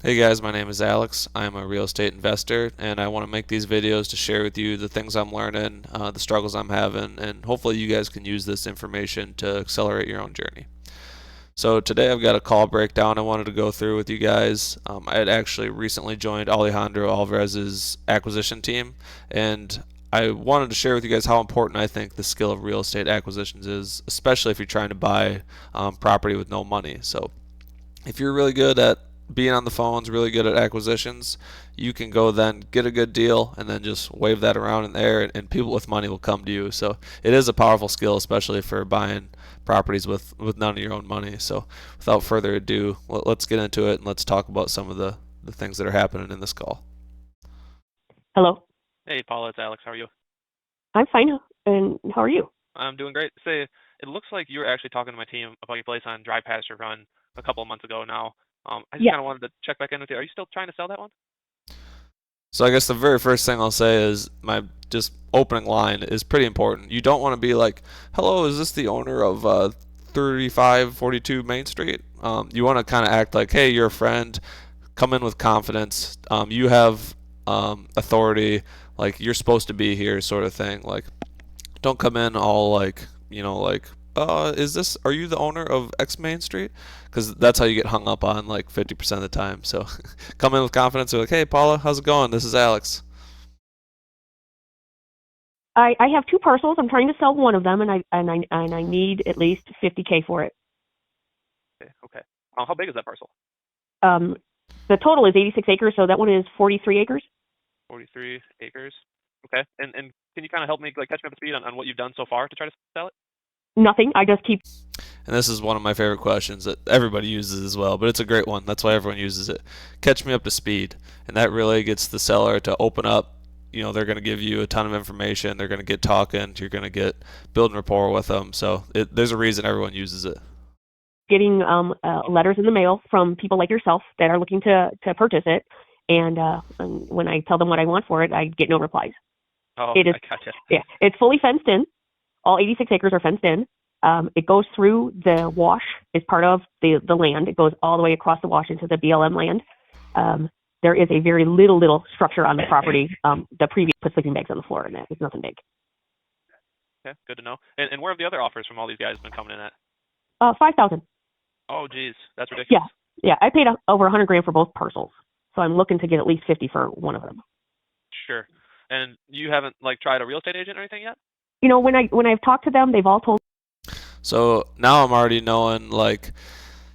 Hey guys, my name is Alex. I'm a real estate investor and I want to make these videos to share with you the things I'm learning, the struggles I'm having, and hopefully you guys can use this information to accelerate your own journey. So today I've got a call breakdown I wanted to go through with you guys. I had actually recently joined Alejandro Alvarez's acquisition team, and I wanted to share with you guys how important I think the skill of real estate acquisitions is, especially if you're trying to buy property with no money. So if you're really good at being on the phones, really good at acquisitions, you can go then get a good deal and then just wave that around in the air, and people with money will come to you. So it is a powerful skill, especially for buying properties with none of your own money. So without further ado, let's get into it and let's talk about some of the things that are happening in this call. Hello. Hey, Paula, it's Alex. How are you? I'm fine. And how are you? I'm doing great. Say, it looks like you were actually talking to my team about your place on Dry Pasture Run a couple of months ago now. I just Yeah. kind of wanted to check back in with you. Are you still trying to sell that one? So I guess the very first thing I'll say is my just opening line is pretty important. You don't want to be like, "Hello, is this the owner of 3542 Main Street?" You want to kind of act like, "Hey, you're a friend. Come in with confidence. You have authority. Like you're supposed to be here, sort of thing. Like don't come in all like like is this are you the owner of X Main Street? Because that's how you get hung up on like 50% of the time. So come in with confidence. You're like, hey Paula, how's it going? This is Alex. I have two parcels. I'm trying to sell one of them, and I need at least 50K for it. Okay. Okay. How big is that parcel? Um, the total is 86 acres, so that one is 43 acres. 43 acres. Okay. And can you kind of help me, like, catch me up to speed on what you've done so far to try to sell it? Nothing. I just keep. And this is one of my favorite questions that everybody uses as well, but it's a great one. That's why everyone uses it. Catch me up to speed. And that really gets the seller to open up. They're going to give you a ton of information. They're going to get talking. You're going to get building rapport with them. So there's a reason everyone uses it. Getting letters in the mail from people like yourself that are looking to purchase it, and when I tell them what I want for it, I get no replies. Oh, It is, I gotcha. yeah, it's fully fenced in. All 86 acres are fenced in. It goes through the wash as part of the land. It goes all the way across the wash into the BLM land. There is a very little structure on the property. The previous put sleeping bags on the floor, and that is nothing big. Okay. Good to know. And where have the other offers from all these guys been coming in at? 5,000. Oh, geez. That's Yeah, ridiculous. yeah. I paid over 100 grand for both parcels, so I'm looking to get at least 50 for one of them. Sure. And you haven't, like, tried a real estate agent or anything yet? When I've talked to them, they've all told. So now I'm already knowing like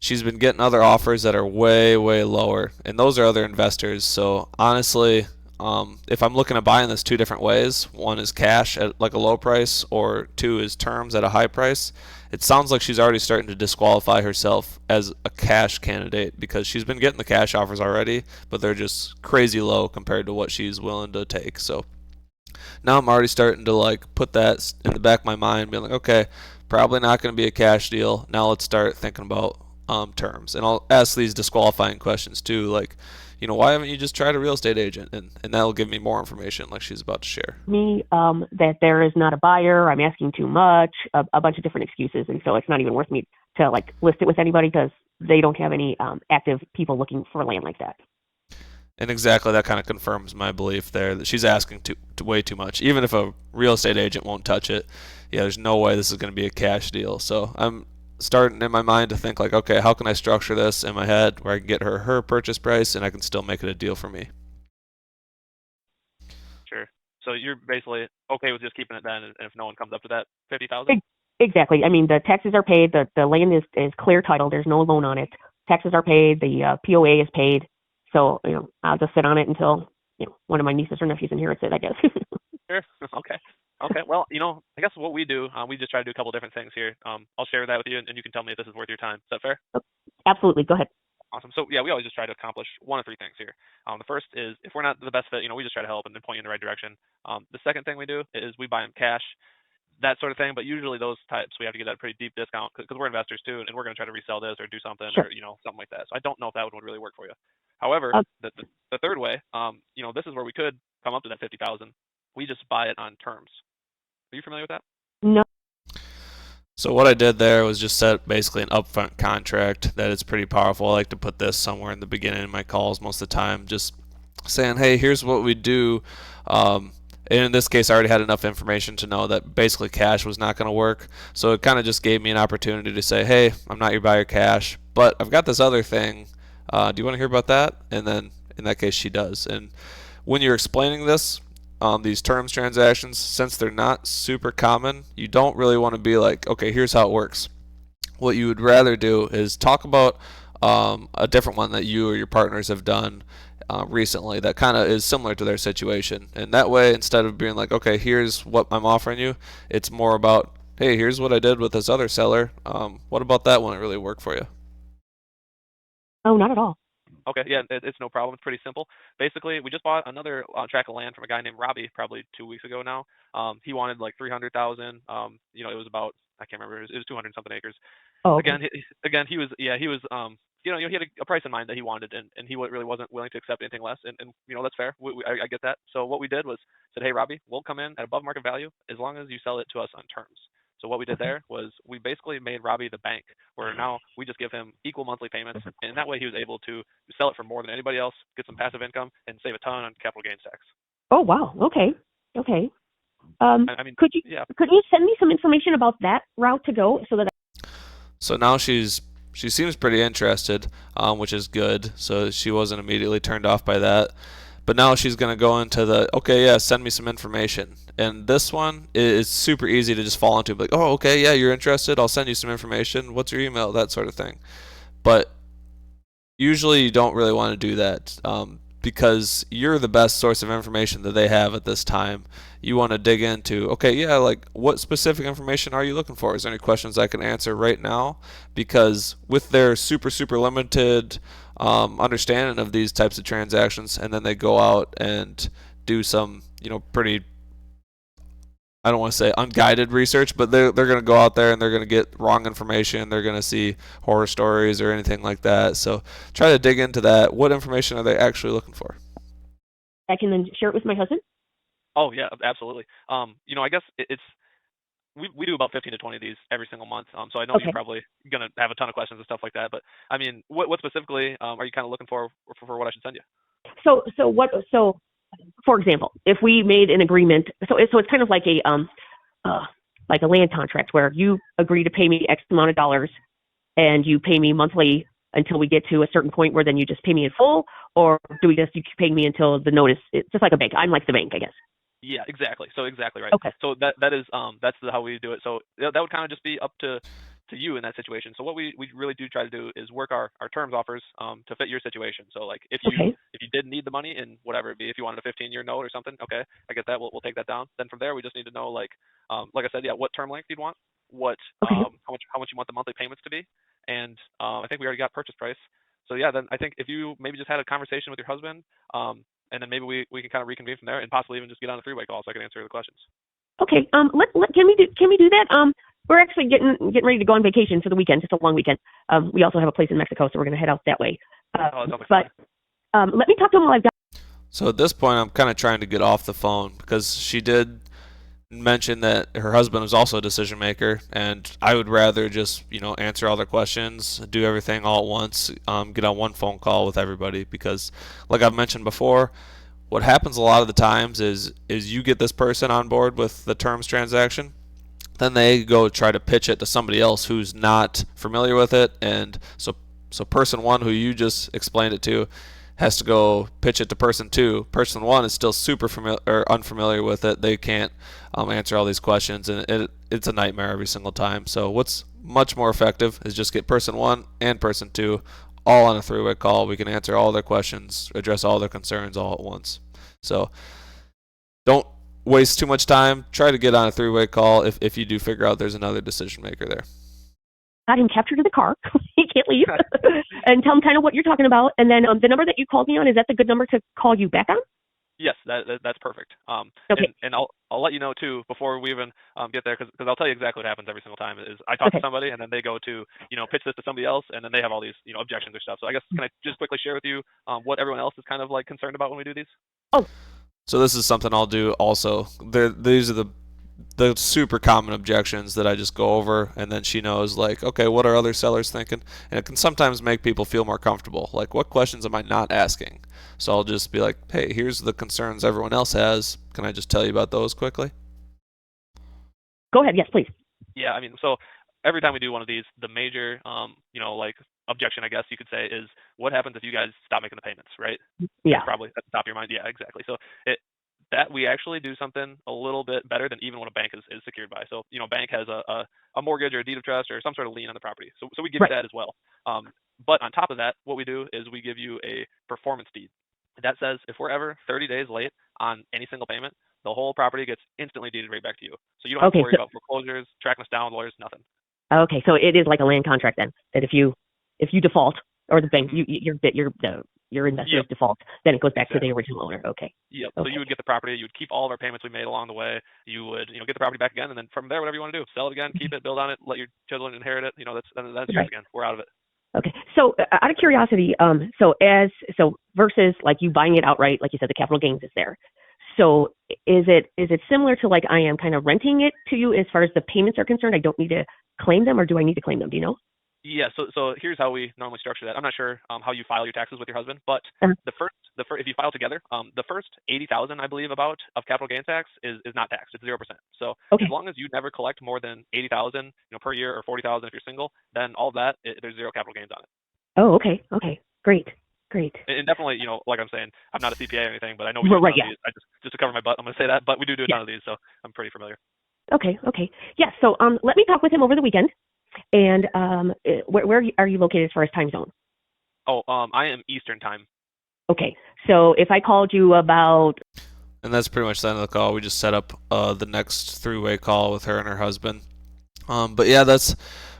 she's been getting other offers that are way lower, and those are other investors. So honestly, if I'm looking at buying this two different ways, one is cash at like a low price, or two is terms at a high price. It sounds like she's already starting to disqualify herself as a cash candidate because she's been getting the cash offers already, but they're just crazy low compared to what she's willing to take. So now I'm already starting to like put that in the back of my mind, being like, okay, probably not going to be a cash deal. Now let's start thinking about terms, and I'll ask these disqualifying questions too, like, why haven't you just tried a real estate agent? And that'll give me more information, like she's about to share. Me that there is not a buyer. I'm asking too much. A bunch of different excuses, and so it's not even worth me to like list it with anybody because they don't have any active people looking for land like that. And exactly that kind of confirms my belief there that she's asking way too much. Even if a real estate agent won't touch it, yeah, there's no way this is going to be a cash deal. So I'm starting in my mind to think like, okay, how can I structure this in my head where I can get her purchase price and I can still make it a deal for me? Sure. So you're basically okay with just keeping it then, and if no one comes up to that 50,000? Exactly. I mean, the taxes are paid. The land is clear title. There's no loan on it. Taxes are paid. The POA is paid. So I'll just sit on it until one of my nieces or nephews inherits it, I guess. Sure. Okay. Okay. Well, I guess what we do, we just try to do a couple different things here. I'll share that with you, and you can tell me if this is worth your time. Is that fair? Absolutely. Go ahead. Awesome. So yeah, we always just try to accomplish one of three things here. The first is if we're not the best fit, we just try to help and then point you in the right direction. The second thing we do is we buy them cash, that sort of thing. But usually those types we have to get at a pretty deep discount because we're investors too, and we're going to try to resell this or do something Sure. or something like that. So I don't know if that would really work for you. However, Uh, the third way, this is where we could come up to that 50,000. We just buy it on terms. Are you familiar with that? no. So what I did there was just set basically an upfront contract that is pretty powerful. I like to put this somewhere in the beginning of my calls most of the time, just saying, hey, here's what we do. And in this case, I already had enough information to know that basically cash was not going to work. So it kind of just gave me an opportunity to say, hey, I'm not your buyer cash, but I've got this other thing. Do you want to hear about that? And then in that case, she does. And when you're explaining this, these terms transactions, since they're not super common, you don't really want to be like, okay, here's how it works. What you would rather do is talk about a different one that you or your partners have done recently that kind of is similar to their situation. And that way, instead of being like, okay, here's what I'm offering you, it's more about, hey, here's what I did with this other seller. What about that one? It really worked for you. Oh, not at all. Okay, yeah, it's no problem. It's pretty simple. Basically, we just bought another tract of land from a guy named Robbie probably 2 weeks ago now. He wanted like 300,000. It was about, I can't remember. It was 200 something acres. Oh, okay. Again, he was he had a price in mind that he wanted, and he really wasn't willing to accept anything less. And that's fair. I get that. So what we did was said, hey Robbie, we'll come in at above market value as long as you sell it to us on terms. So what we did there was we basically made Robbie the bank, where now we just give him equal monthly payments, and that way he was able to sell it for more than anybody else, get some passive income, and save a ton on capital gains tax. Oh, wow. Okay. Okay. I mean, could you yeah. could you send me some information about that route to go so that So now she seems pretty interested, which is good. So she wasn't immediately turned off by that. But now she's going to go into the, okay, yeah, send me some information. And this one is super easy to just fall into. Like, oh, okay, yeah, you're interested. I'll send you some information. What's your email? That sort of thing. But usually you don't really want to do that because you're the best source of information that they have at this time. You want to dig into, okay, yeah, like what specific information are you looking for? Is there any questions I can answer right now? Because with their super, super limited understanding of these types of transactions, and then they go out and do some, pretty, I don't want to say unguided research, but they're going to go out there and they're going to get wrong information. They're going to see horror stories or anything like that. So try to dig into that. What information are they actually looking for? I can then share it with my husband? Oh yeah, absolutely. I guess it's we do about 15 to 20 of these every single month. So I know Okay. you're probably gonna have a ton of questions and stuff like that. But I mean, what specifically are you kind of looking for what I should send you? So for example, if we made an agreement, so it's kind of like a land contract where you agree to pay me X amount of dollars and you pay me monthly until we get to a certain point where then you just pay me in full, or do we just you keep paying me until the notice? It's just like a bank. I'm like the bank, I guess. Yeah, exactly. So exactly right. Okay. So that is that's how we do it. So that would kind of just be up to you in that situation. So what we really do try to do is work our terms offers to fit your situation. So like Okay. if you did need the money in whatever it be, if you wanted a 15-year note or something, okay, I get that. We'll take that down. Then from there we just need to know like I said, yeah, what term length you'd want, what Okay. how much you want the monthly payments to be, and I think we already got purchase price. So yeah, then I think if you maybe just had a conversation with your husband, and then maybe we can kind of reconvene from there and possibly even just get on a three-way call so I can answer the questions. Okay. Can we do that? We're actually getting ready to go on vacation for the weekend, just a long weekend. We also have a place in Mexico, so we're going to head out that way. Oh, that sounds like But let me talk to him while I've got. So at this point, I'm kind of trying to get off the phone because she did mention that her husband was also a decision maker, and I would rather just answer all their questions, do everything all at once, get on one phone call with everybody. Because, like I've mentioned before, what happens a lot of the times is you get this person on board with the terms transaction, then they go try to pitch it to somebody else who's not familiar with it, and so person one who you just explained it to has to go pitch it to person two. Person one is still super familiar or unfamiliar with it. They can't answer all these questions, and it's a nightmare every single time. So what's much more effective is just get person one and person two all on a three-way call. We can answer all their questions, address all their concerns all at once. So don't waste too much time. Try to get on a three-way call if you do figure out there's another decision maker there. Got him captured in the car. He can't leave. And tell him kind of what you're talking about. And then the number that you called me on, is that the good number to call you back on? Yes, that's perfect. Okay. And I'll let you know too before we even get there, because I'll tell you exactly what happens every single time. Is I talk to somebody and then they go to pitch this to somebody else, and then they have all these objections or stuff. So I guess can I just quickly share with you what everyone else is kind of like concerned about when we do these? Oh. So this is something I'll do also. These are the the super common objections that I just go over, and then she knows, like, okay, what are other sellers thinking? And it can sometimes make people feel more comfortable. Like, what questions am I not asking? So I'll just be like, hey, here's the concerns everyone else has. Can I just tell you about those quickly? Go ahead. Yes, please. Yeah, I mean, so every time we do one of these, the major, like objection, I guess you could say, is what happens if you guys stop making the payments, right? Yeah. It's probably at the top of your mind. Yeah, exactly. So that we actually do something a little bit better than even what a bank is secured by. So, bank has a mortgage or a deed of trust or some sort of lien on the property. So we give you Right. that as well. But on top of that, what we do is we give you a performance deed. That says if we're ever 30 days late on any single payment, the whole property gets instantly deeded right back to you. So you don't have to Okay. worry about foreclosures, tracking us down, lawyers, nothing. Okay. So it is like a land contract then. That if you default, or the bank, your investors Yep, default, then it goes back to exactly. the original owner. Okay. Yep. So Okay. you would get the property. You would keep all of our payments we made along the way. You would, get the property back again, and then from there, whatever you want to do, sell it again, keep it, build on it, let your children inherit it. That's yours Right. again. We're out of it. Okay. So out of curiosity, so versus like you buying it outright, like you said, the capital gains is there. So is it similar to like I am kind of renting it to you as far as the payments are concerned? I don't need to claim them, or do I need to claim them? Do you know? Yeah. So here's how we normally structure that. I'm not sure how you file your taxes with your husband, but Uh, the first if you file together, the first 80,000 I believe about of capital gains tax is not taxed. It's 0%. So okay. as long as you never collect more than 80,000 per year or 40,000 if you're single, then all that there's zero capital gains on it. Oh, okay. Okay. Great. Great. And definitely, like I'm saying, I'm not a CPA or anything, but I know we do a Right. ton of Yeah. these. I just to cover my butt, I'm going to say that, but we do a Yeah. ton of these, so I'm pretty familiar. Okay. Okay. Yeah. So let me talk with him over the weekend. And where are you located as far as time zone? Oh, I am Eastern time. Okay. So if I called you about And that's pretty much the end of the call. We just set up the next three-way call with her and her husband. But yeah,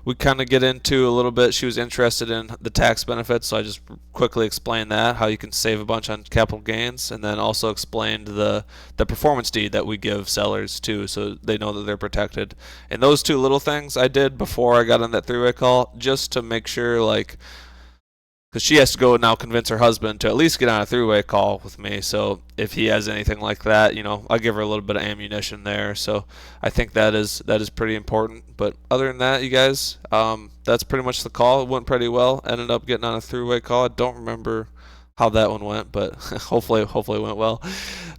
we kind of get into a little bit. She was interested in the tax benefits, so I just quickly explained that, how you can save a bunch on capital gains, and then also explained the performance deed that we give sellers too, so they know that they're protected. And those two little things I did before I got on that three-way call, just to make sure, like, because she has to go now convince her husband to at least get on a three-way call with me. So if he has anything like that, I'll give her a little bit of ammunition there. So I think that is pretty important. But other than that, you guys, that's pretty much the call. It went pretty well. Ended up getting on a three-way call. I don't remember how that one went, but hopefully it went well.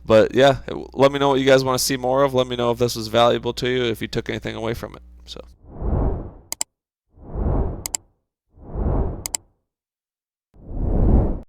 But yeah, let me know what you guys want to see more of. Let me know if this was valuable to you, if you took anything away from it. So.